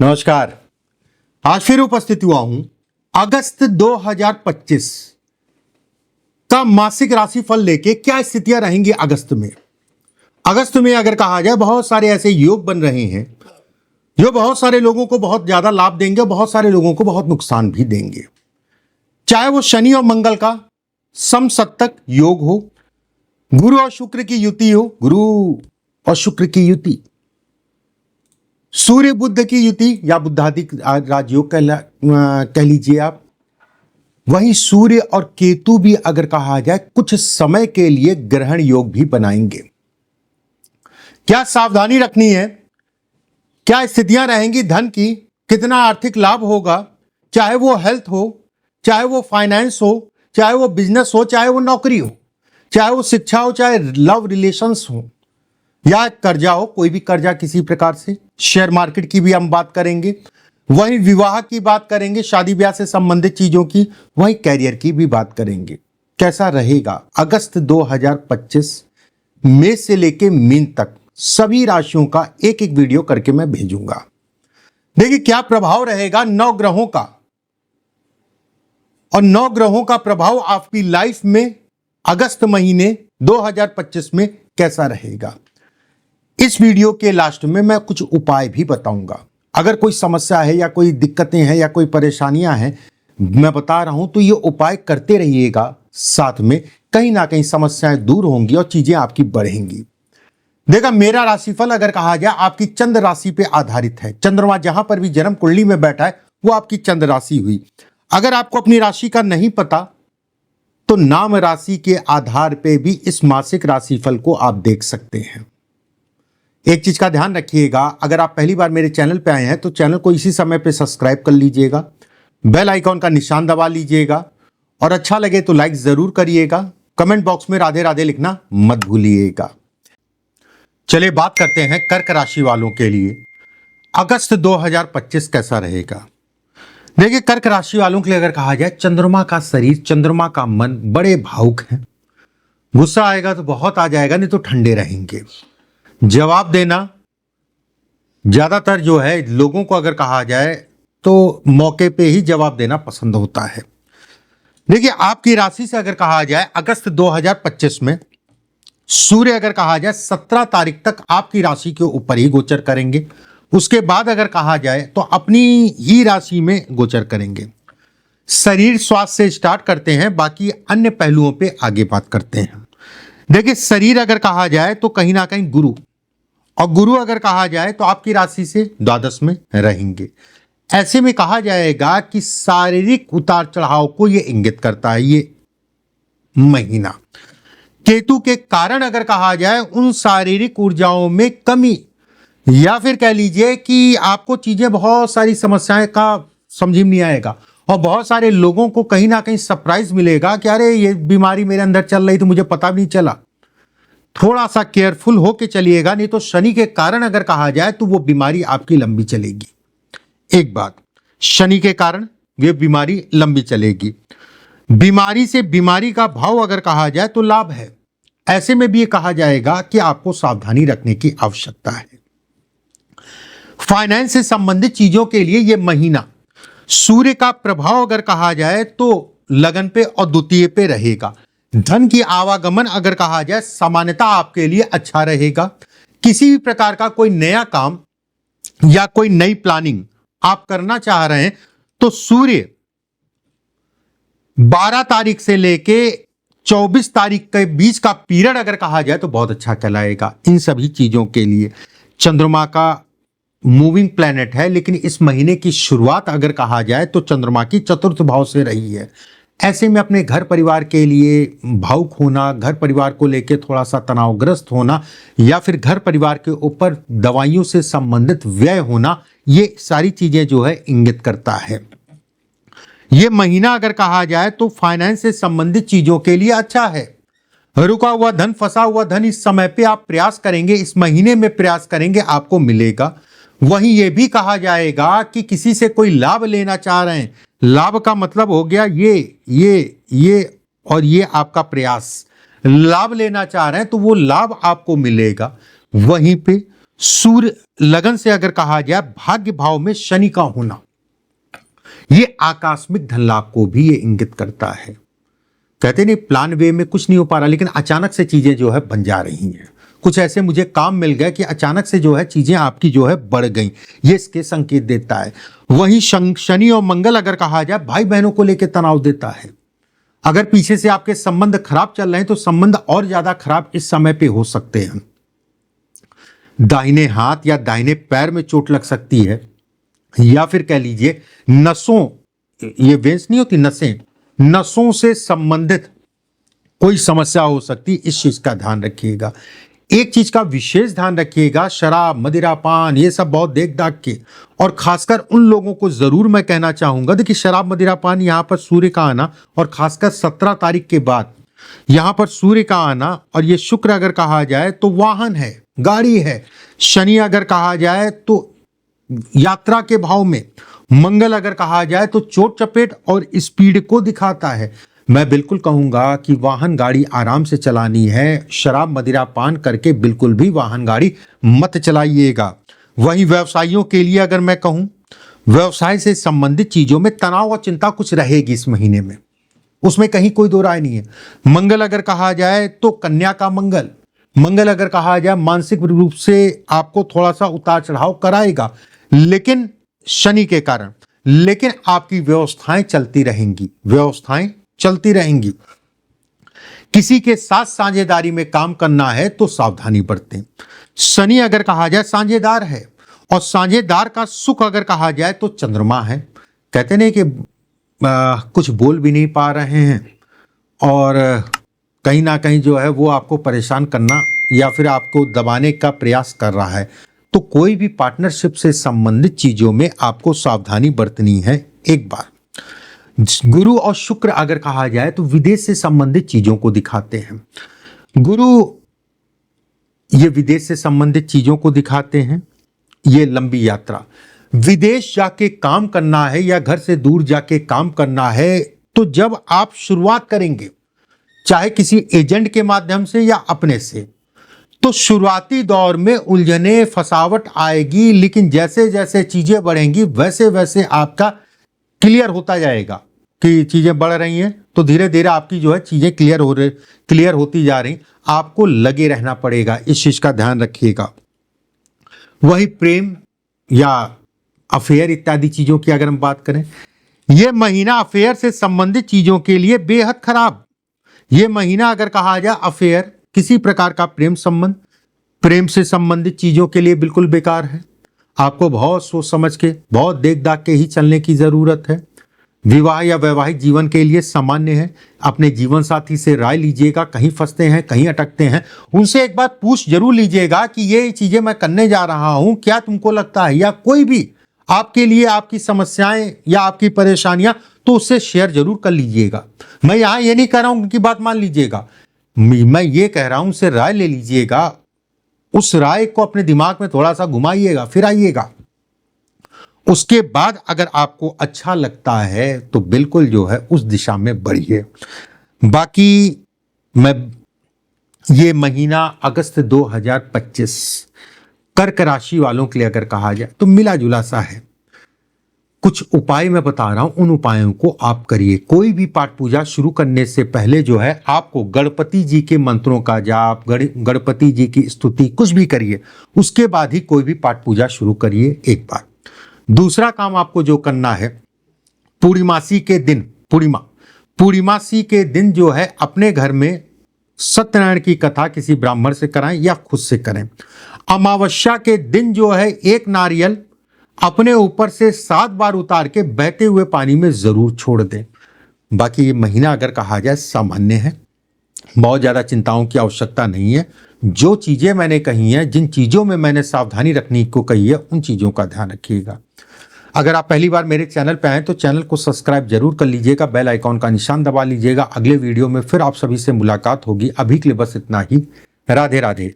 नमस्कार। आज फिर उपस्थित हुआ हूं अगस्त 2025 का मासिक राशिफल लेके। क्या स्थितियां रहेंगी अगस्त में? अगस्त में अगर कहा जाए बहुत सारे ऐसे योग बन रहे हैं जो बहुत सारे लोगों को बहुत ज्यादा लाभ देंगे, बहुत सारे लोगों को बहुत नुकसान भी देंगे। चाहे वो शनि और मंगल का समसप्तक योग हो, गुरु और शुक्र की युति हो, गुरु और शुक्र की युति, सूर्य बुध की युति या बुद्धादि राजयोग कह लीजिए आप। वहीं सूर्य और केतु भी अगर कहा जाए कुछ समय के लिए ग्रहण योग भी बनाएंगे। क्या सावधानी रखनी है, क्या स्थितियां रहेंगी धन की, कितना आर्थिक लाभ होगा, चाहे वो हेल्थ हो, चाहे वो फाइनेंस हो, चाहे वो बिजनेस हो, चाहे वो नौकरी हो, चाहे वो शिक्षा हो, चाहे लव रिलेशंस हो या कर्जा हो, कोई भी कर्जा किसी प्रकार से। शेयर मार्केट की भी हम बात करेंगे, वहीं विवाह की बात करेंगे, शादी ब्याह से संबंधित चीजों की, वहीं कैरियर की भी बात करेंगे। कैसा रहेगा अगस्त 2025 मेष से लेके मीन तक सभी राशियों का एक एक वीडियो करके मैं भेजूंगा। देखिए क्या प्रभाव रहेगा नौ ग्रहों का, और नौ ग्रहों का प्रभाव आपकी लाइफ में अगस्त महीने 2025 में कैसा रहेगा। इस वीडियो के लास्ट में मैं कुछ उपाय भी बताऊंगा। अगर कोई समस्या है या कोई दिक्कतें हैं या कोई परेशानियां हैं, मैं बता रहा हूं तो ये उपाय करते रहिएगा, साथ में कहीं ना कहीं समस्याएं दूर होंगी और चीजें आपकी बढ़ेंगी। देखा, मेरा राशिफल अगर कहा जाए आपकी चंद्र राशि पे आधारित है। चंद्रमा जहां पर भी जन्म कुंडली में बैठा है वो आपकी चंद्र राशि हुई। अगर आपको अपनी राशि का नहीं पता तो नाम राशि के आधार पे भी इस मासिक राशिफल को आप देख सकते हैं। एक चीज का ध्यान रखिएगा, अगर आप पहली बार मेरे चैनल पे आए हैं तो चैनल को इसी समय पे सब्सक्राइब कर लीजिएगा, बेल आइकॉन का निशान दबा लीजिएगा, और अच्छा लगे तो लाइक जरूर करिएगा। कमेंट बॉक्स में राधे राधे लिखना मत भूलिएगा। चलिए बात करते हैं कर्क राशि वालों के लिए अगस्त 2025 कैसा रहेगा। देखिए कर्क राशि वालों के लिए अगर कहा जाए, चंद्रमा का शरीर, चंद्रमा का मन बड़े भावुक हैं। गुस्सा आएगा तो बहुत आ जाएगा, नहीं तो ठंडे रहेंगे। जवाब देना ज्यादातर जो है लोगों को अगर कहा जाए तो मौके पे ही जवाब देना पसंद होता है। देखिए आपकी राशि से अगर कहा जाए अगस्त 2025 में सूर्य अगर कहा जाए 17 तारीख तक आपकी राशि के ऊपर ही गोचर करेंगे। उसके बाद अगर कहा जाए तो अपनी ही राशि में गोचर करेंगे। शरीर स्वास्थ्य से स्टार्ट करते हैं, बाकी अन्य पहलुओं पे आगे बात करते हैं। देखिए शरीर अगर कहा जाए तो कहीं ना कहीं गुरु, और गुरु अगर कहा जाए तो आपकी राशि से द्वादश में रहेंगे। ऐसे में कहा जाएगा कि शारीरिक उतार चढ़ाव को यह इंगित करता है ये महीना। केतु के कारण अगर कहा जाए उन शारीरिक ऊर्जाओं में कमी, या फिर कह लीजिए कि आपको चीजें बहुत सारी समस्याएं का समझ में नहीं आएगा, और बहुत सारे लोगों को कहीं ना कहीं सरप्राइज मिलेगा कि अरे ये बीमारी मेरे अंदर चल रही तो मुझे पता भी नहीं चला। थोड़ा सा केयरफुल होके चलिएगा, नहीं तो शनि के कारण अगर कहा जाए तो वो बीमारी आपकी लंबी चलेगी। एक बात, शनि के कारण ये बीमारी लंबी चलेगी। बीमारी से बीमारी का भाव अगर कहा जाए तो लाभ है। ऐसे में भी ये कहा जाएगा कि आपको सावधानी रखने की आवश्यकता है। फाइनेंस से संबंधित चीजों के लिए यह महीना सूर्य का प्रभाव अगर कहा जाए तो लगन पे और द्वितीय पे रहेगा। धन की आवागमन अगर कहा जाए सामान्यतः आपके लिए अच्छा रहेगा। किसी भी प्रकार का कोई नया काम या कोई नई प्लानिंग आप करना चाह रहे हैं तो सूर्य 12 तारीख से लेके 24 तारीख के बीच का पीरियड अगर कहा जाए तो बहुत अच्छा कहलाएगा इन सभी चीजों के लिए। चंद्रमा का मूविंग प्लैनेट है, लेकिन इस महीने की शुरुआत अगर कहा जाए तो चंद्रमा की चतुर्थ भाव से रही है। ऐसे में अपने घर परिवार के लिए भावुक होना, घर परिवार को लेकर थोड़ा सा तनावग्रस्त होना, या फिर घर परिवार के ऊपर दवाइयों से संबंधित व्यय होना, ये सारी चीजें जो है इंगित करता है। ये महीना अगर कहा जाए तो फाइनेंस से संबंधित चीजों के लिए अच्छा है। रुका हुआ धन, फंसा हुआ धन इस समय पे आप प्रयास करेंगे, इस महीने में प्रयास करेंगे, आपको मिलेगा। वहीं यह भी कहा जाएगा कि किसी से कोई लाभ लेना चाह रहे हैं, लाभ का मतलब हो गया ये और ये आपका प्रयास, लाभ लेना चाह रहे हैं तो वो लाभ आपको मिलेगा। वहीं पे सूर्य लगन से अगर कहा जाए भाग्य भाव में शनि का होना, ये आकस्मिक धन लाभ को भी ये इंगित करता है। कहते नहीं प्लान वे में कुछ नहीं हो पा रहा, लेकिन अचानक से चीजें जो है बन जा रही हैं। कुछ ऐसे मुझे काम मिल गए कि अचानक से जो है चीजें आपकी जो है बढ़ गई, ये इसके संकेत देता है। वहीं शनि और मंगल अगर कहा जाए भाई बहनों को लेकर तनाव देता है। अगर पीछे से आपके संबंध खराब चल रहे हैं तो संबंध और ज्यादा खराब इस समय पे हो सकते हैं। दाहिने हाथ या दाहिने पैर में चोट लग सकती है, या फिर कह लीजिए नसों, ये वेंस नहीं होती नसें, नसों से संबंधित कोई समस्या हो सकती, इस चीज का ध्यान रखिएगा। एक चीज का विशेष ध्यान रखिएगा, शराब मदिरा पान ये सब बहुत देख दाख के, और खासकर उन लोगों को जरूर मैं कहना चाहूंगा, देखिए शराब मदिरा पान यहां पर सूर्य का आना और खासकर 17 तारीख के बाद यहां पर सूर्य का आना, और ये शुक्र अगर कहा जाए तो वाहन है, गाड़ी है, शनि अगर कहा जाए तो यात्रा के भाव में, मंगल अगर कहा जाए तो चोट चपेट और स्पीड को दिखाता है। मैं बिल्कुल कहूंगा कि वाहन गाड़ी आराम से चलानी है, शराब मदिरा पान करके बिल्कुल भी वाहन गाड़ी मत चलाइएगा। वहीं व्यवसायियों के लिए अगर मैं कहूं, व्यवसाय से संबंधित चीजों में तनाव और चिंता कुछ रहेगी इस महीने में, उसमें कहीं कोई दो राय नहीं है। मंगल अगर कहा जाए तो कन्या का मंगल, मंगल अगर कहा जाए मानसिक रूप से आपको थोड़ा सा उतार चढ़ाव कराएगा, लेकिन शनि के कारण, लेकिन आपकी व्यवस्थाएं चलती रहेंगी, व्यवस्थाएं चलती रहेंगी। किसी के साथ साझेदारी में काम करना है तो सावधानी बरतें। शनि अगर कहा जाए साझेदार है, और साझेदार का सुख अगर कहा जाए तो चंद्रमा है। कहते नहीं कि कुछ बोल भी नहीं पा रहे हैं और कहीं ना कहीं जो है वो आपको परेशान करना या फिर आपको दबाने का प्रयास कर रहा है, तो कोई भी पार्टनरशिप से संबंधित चीजों में आपको सावधानी बरतनी है। एक बार गुरु और शुक्र अगर कहा जाए तो विदेश से संबंधित चीजों को दिखाते हैं। गुरु ये विदेश से संबंधित चीजों को दिखाते हैं, ये लंबी यात्रा, विदेश जाके काम करना है या घर से दूर जाके काम करना है, तो जब आप शुरुआत करेंगे चाहे किसी एजेंट के माध्यम से या अपने से, तो शुरुआती दौर में उलझने फसावट आएगी, लेकिन जैसे जैसे चीजें बढ़ेंगी वैसे वैसे आपका क्लियर होता जाएगा कि चीजें बढ़ रही हैं, तो धीरे धीरे आपकी जो है चीजें क्लियर होती जा रही। आपको लगे रहना पड़ेगा, इस चीज का ध्यान रखिएगा। वही प्रेम या अफेयर इत्यादि चीजों की अगर हम बात करें, यह महीना अफेयर से संबंधित चीजों के लिए बेहद खराब। यह महीना अगर कहा जाए अफेयर, किसी प्रकार का प्रेम संबंध, प्रेम से संबंधित चीजों के लिए बिल्कुल बेकार है। आपको बहुत सोच समझ के, बहुत देख दाख के ही चलने की जरूरत है। विवाह या वैवाहिक जीवन के लिए सामान्य है। अपने जीवन साथी से राय लीजिएगा, कहीं फंसते हैं, कहीं अटकते हैं, उनसे एक बार पूछ जरूर लीजिएगा कि ये चीजें मैं करने जा रहा हूं, क्या तुमको लगता है, या कोई भी आपके लिए आपकी समस्याएं या आपकी परेशानियां, तो उससे शेयर जरूर कर लीजिएगा। मैं यहां ये नहीं कह रहा हूं उनकी बात मान लीजिएगा, मैं ये कह रहा हूं उनसे राय ले लीजिएगा, उस राय को अपने दिमाग में थोड़ा सा घुमाइएगा, फिर आइएगा। उसके बाद अगर आपको अच्छा लगता है तो बिल्कुल जो है उस दिशा में बढ़िए। बाकी मैं ये महीना अगस्त 2025 कर्क राशि वालों के लिए अगर कहा जाए तो मिला जुला सा है। कुछ उपाय मैं बता रहा हूं, उन उपायों को आप करिए। कोई भी पाठ पूजा शुरू करने से पहले जो है आपको गणपति जी के मंत्रों का जाप, गणपति जी की स्तुति कुछ भी करिए, उसके बाद ही कोई भी पाठ पूजा शुरू करिए एक बार। दूसरा काम आपको जो करना है, पूर्णिमासी के दिन, पूर्णिमासी के दिन जो है अपने घर में सत्यनारायण की कथा किसी ब्राह्मण से कराएं या खुद से करें। अमावस्या के दिन जो है एक नारियल अपने ऊपर से 7 बार उतार के बहते हुए पानी में जरूर छोड़ दें। बाकी ये महीना अगर कहा जाए सामान्य है, बहुत ज्यादा चिंताओं की आवश्यकता नहीं है। जो चीजें मैंने कही हैं, जिन चीजों में मैंने सावधानी रखने को कही है, उन चीजों का ध्यान रखिएगा। अगर आप पहली बार मेरे चैनल पे आए तो चैनल को सब्सक्राइब जरूर कर लीजिएगा, बेल आइकॉन का निशान दबा लीजिएगा। अगले वीडियो में फिर आप सभी से मुलाकात होगी। अभी के लिए बस इतना ही। राधे राधे।